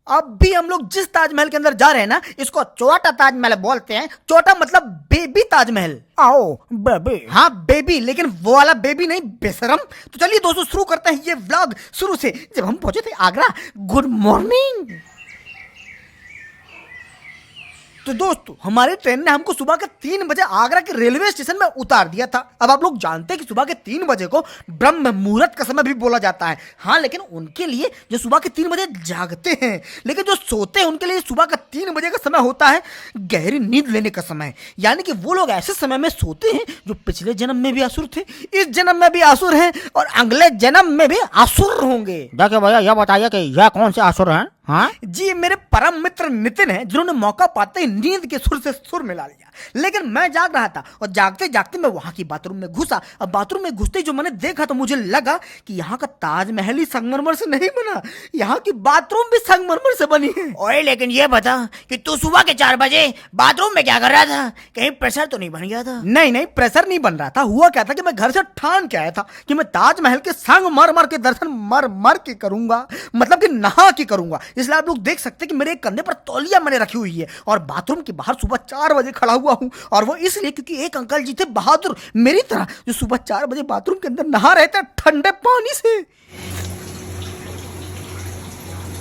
अब भी हम लोग जिस ताजमहल के अंदर जा रहे हैं ना, इसको छोटा ताजमहल बोलते हैं। छोटा मतलब बेबी ताजमहल। आओ बेबी। हाँ बेबी, लेकिन वो वाला बेबी नहीं, बेशरम। तो चलिए दोस्तों शुरू करते हैं ये व्लॉग शुरू से, जब हम पहुंचे थे आगरा। Good morning. तो दोस्तों हमारी ट्रेन ने हमको सुबह के 3 बजे आगरा के रेलवे स्टेशन में उतार दिया था। अब आप लोग जानते हैं कि सुबह के 3 बजे को ब्रह्म मुहूर्त का समय भी बोला जाता है। हाँ, लेकिन उनके लिए जो सुबह के 3 बजे जागते हैं, लेकिन जो सोते हैं उनके लिए सुबह का 3 बजे का समय होता है गहरी नींद लेने का समय। यानी कि वो लोग ऐसे समय में सोते हैं जो पिछले जन्म में भी असुर थे, इस जन्म में भी असुर हैं और अगले जन्म में भी असुर होंगे। देखिए भैया, यह बताइए कि यह कौन से असुर हैं? हाँ जी, मेरे परम मित्र नितिन हैं, जिन्होंने मौका पाते ही नींद के सुर से सुर मिला लिया। लेकिन मैं जाग रहा था और जागते जागते मैं वहां की बाथरूम में घुसा। अब बाथरूम में घुसते ही जो मैंने देखा तो मुझे लगा कि यहाँ का ताजमहल ही संगमरमर से नहीं बना, यहाँ की बाथरूम भी संगमरमर से बनी है। ओए, लेकिन ये बता कि तू सुबह के 4 बजे बाथरूम में क्या कर रहा था? कहीं प्रेशर तो नहीं बन गया था? नहीं, प्रेशर नहीं बन रहा था। हुआ क्या था कि मैं घर से ठान के आया था कि मैं ताजमहल के संगमरमर के दर्शन मर के करूंगा, मतलब कि नहा के करूंगा। इसलिए आप लोग देख सकते हैं कि मेरे कंधे पर तौलिया मैंने रखी हुई है और बाथरूम के बाहर सुबह 4 बजे खड़ा हुआ हूं। और वो इसलिए क्योंकि एक अंकल जी थे बहादुर मेरी तरह, जो सुबह 4 बजे बाथरूम के अंदर नहा रहे थे ठंडे पानी से।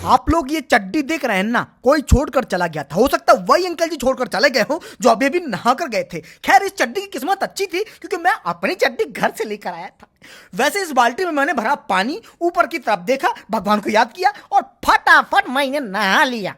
आप लोग ये चड्डी देख रहे हैं ना, कोई छोड़कर चला गया था। हो सकता है वही अंकल जी छोड़कर चले गए हो जो अभी अभी नहा कर गए थे। खैर, इस चड्डी की किस्मत अच्छी थी क्योंकि मैं अपनी चड्डी घर से लेकर आया था। वैसे इस बाल्टी में मैंने भरा पानी, ऊपर की तरफ देखा, भगवान को याद किया और फटाफट मैंने नहा लिया।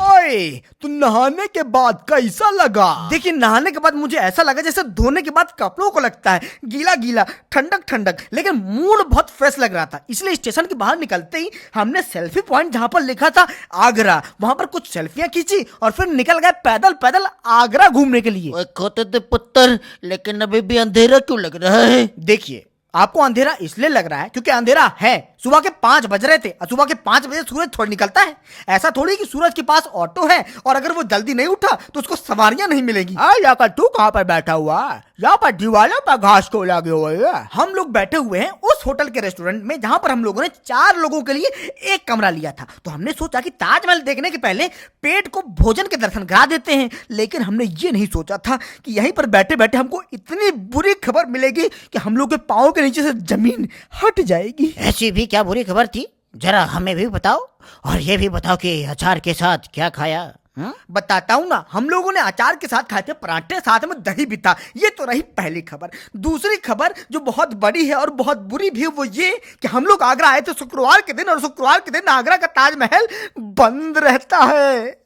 ओए, तो नहाने के बाद कैसा लगा? देखिए, नहाने के बाद मुझे ऐसा लगा जैसे धोने के बाद कपड़ों को लगता है, गीला गीला, ठंडक ठंडक, लेकिन मूड बहुत फ्रेश लग रहा था। इसलिए स्टेशन के बाहर निकलते ही हमने सेल्फी पॉइंट जहां पर लिखा था आगरा, वहां पर कुछ सेल्फियां खींची और फिर निकल गए पैदल पैदल आगरा घूमने के लिए। खोते थे पुत्र, लेकिन अभी भी अंधेरा क्यों लग रहा है? देखिए, आपको अंधेरा इसलिए लग रहा है क्योंकि अंधेरा है। सुबह के 5 बज रहे थे और सुबह के 5 बजे सूरज थोड़ी निकलता है। ऐसा थोड़ी कि सूरज के पास ऑटो है और अगर वो जल्दी नहीं उठा तो उसको सवारियां नहीं मिलेगी। लेकिन तू कहाँ पर बैठा हुआ है? यहाँ पर दीवारों पर घास को लगे हुए है। हम लोग बैठे हुए हैं उस होटल के रेस्टोरेंट में जहां पर हम लोगों ने 4 लोगों के लिए एक कमरा लिया था। तो हमने सोचा कि ताजमहल देखने के पहले पेट को भोजन के दर्शन करा देते हैं। लेकिन हमने ये नहीं सोचा था कि यहीं पर बैठे बैठे हमको इतनी बुरी खबर मिलेगी कि हम लोग के पाँव के नीचे से जमीन हट जाएगी। ऐसी भी क्या बुरी खबर थी? जरा हमें भी बताओ, और ये भी बताओ कि अचार के साथ क्या खाया? बताता हूँ ना। हम लोगों ने अचार के साथ खाए थे पराठे, साथ में दही भी था। ये तो रही पहली खबर। दूसरी खबर जो बहुत बड़ी है और बहुत बुरी भी है वो ये कि हम लोग आगरा आए थे शुक्रवार के दिन और शुक्रवार के दिन आगरा का ताजमहल बंद रहता है।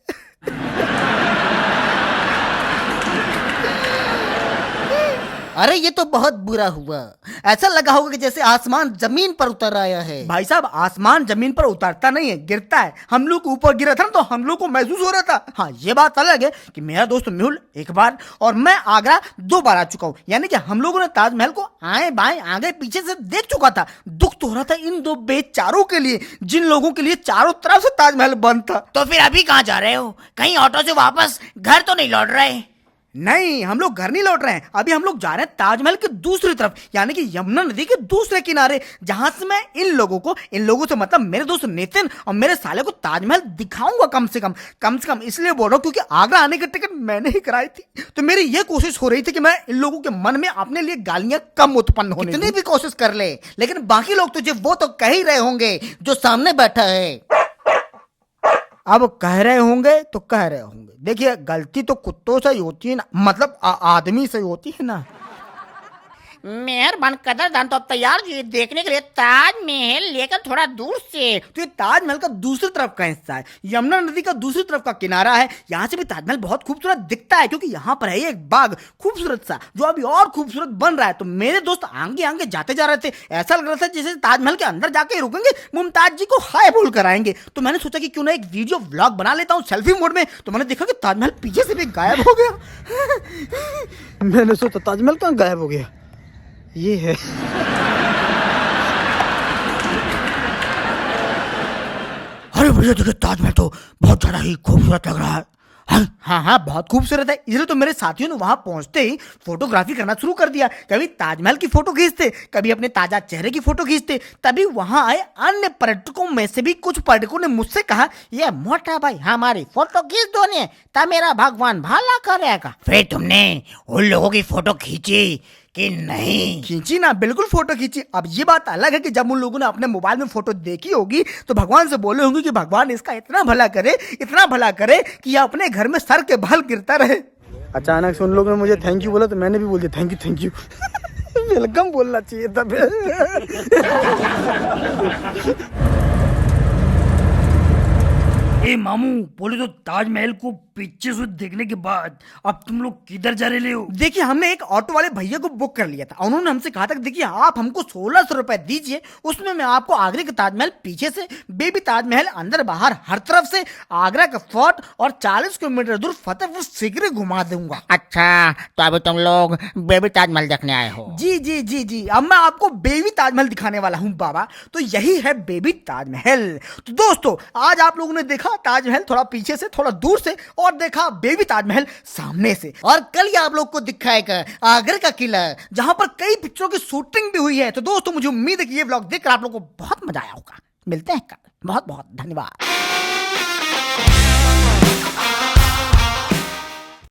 अरे ये तो बहुत बुरा हुआ। ऐसा लगा होगा कि जैसे आसमान जमीन पर उतर आया है। भाई साहब, आसमान जमीन पर उतरता नहीं है, गिरता है। हम लोग ऊपर गिरा था ना तो हम लोग को महसूस हो रहा था। हाँ, ये बात अलग है कि मेरा दोस्त मेहुल 1 बार और मैं आगरा 2 बार आ चुका हूँ। यानी कि हम लोगों ने ताजमहल को आए बाएं आगे पीछे से देख चुका था। दुख तो हो रहा था इन 2 बेचारों के लिए, जिन लोगों के लिए चारों तरफ से ताजमहल बंद था। तो फिर अभी कहाँ जा रहे हो? कहीं ऑटो से वापस घर तो नहीं लौट रहे? नहीं, हम लोग घर नहीं लौट रहे हैं। अभी हम लोग जा रहे हैं ताजमहल की दूसरी तरफ, यानी कि यमुना नदी के दूसरे किनारे, जहां से मैं इन लोगों से मतलब मेरे दोस्त नितिन और मेरे साले को ताजमहल दिखाऊंगा। कम से कम इसलिए बोल रहा हूँ क्योंकि आगरा आने की टिकट मैंने ही कराई थी। तो मेरी ये कोशिश हो रही थी कि मैं इन लोगों के मन में अपने लिए गालियां कम उत्पन्न होने कितनी भी कोशिश कर ले, लेकिन बाकी लोग तुझे वो तो कह ही रहे होंगे जो सामने बैठा है। अब कह रहे होंगे तो कह रहे होंगे। देखिए, गलती तो कुत्तों से ही होती है ना, मतलब आदमी से ही होती है ना। मेहरबान कदरदान, तो अब तैयार जी देखने के लिए ताजमहल, लेकर थोड़ा दूर से। तो ये ताजमहल का दूसरी तरफ का हिस्सा है, यमुना नदी का दूसरी तरफ का किनारा है। यहाँ से भी ताजमहल बहुत खूबसूरत दिखता है क्योंकि यहाँ पर है एक बाग खूबसूरत सा जो अभी और खूबसूरत बन रहा है। तो मेरे दोस्त आगे आगे जाते जा रहे थे। ऐसा लग रहा था जैसे ताजमहल के अंदर जाके रुकेंगे, मुमताज जी को हाय बोल कर आएंगे। तो मैंने सोचा कि क्यों ना एक वीडियो व्लॉग बना लेता हूँ सेल्फी मोड में। तो मैंने देखा कि ताजमहल पीछे से भी गायब हो गया। मैंने सोचा ताजमहल कहाँ गायब हो गया, ये है। अरे भैया देखिए, ताजमहल तो बहुत ज्यादा ही खूबसूरत लग रहा है। हाँ, बहुत खूबसूरत है। इसलिए तो मेरे साथियों ने वहां पहुंचते ही फोटोग्राफी करना शुरू कर दिया। कभी ताजमहल की फोटो खींचते, कभी अपने ताजा चेहरे की फोटो खींचते। तभी वहां आए अन्य पर्यटकों में से भी कुछ पर्यटकों ने मुझसे कहा, ये मोटा भाई हमारी फोटो खींच दो ने, तब मेरा भगवान भला करेगा। फिर तुमने उन लोगों की फोटो खींची कि नहीं? खींची ना, बिल्कुल फोटो खींची। अब ये बात अलग है कि जब उन लोगों ने अपने मोबाइल में फोटो देखी होगी तो भगवान से बोले होंगे कि भगवान इसका इतना भला करे, इतना भला करे कि ये अपने घर में सर के बाल गिरता रहे। अचानक से उन लोगों ने मुझे थैंक यू बोला तो मैंने भी बोल दिया थैंक यू वेलकम बोलना चाहिए था। ए मामू, बोले तो ताजमहल को पीछे से देखने के बाद अब तुम लोग किधर जा रहे हो? देखिए, हमने एक ऑटो वाले भैया को बुक कर लिया था। उन्होंने हमसे कहा था कि देखिए आप हमको 1600 रुपए दीजिए, उसमें मैं आपको आगरे का ताजमहल पीछे से, बेबी ताजमहल अंदर बाहर हर तरफ से, आगरा का फोर्ट और 40 किलोमीटर दूर फतेहपुर सीकरी घुमा दूंगा। अच्छा, तो अभी तुम लोग बेबी ताजमहल देखने आए हो? जी, अब मैं आपको बेबी ताजमहल दिखाने वाला हूँ बाबा। तो यही है बेबी ताजमहल। तो दोस्तों, आज आप लोगों ने देखा ताजमहल थोड़ा पीछे से, थोड़ा दूर से, और देखा बेबी ताजमहल सामने से। और कल ये आप लोग को दिखाएगा आगरा का किला, जहां पर कई पिक्चरों की शूटिंग भी हुई है। तो दोस्तों, मुझे उम्मीद है कि ये व्लॉग देखकर आप लोगों को बहुत मजा आया होगा। मिलते हैं कल। बहुत बहुत धन्यवाद।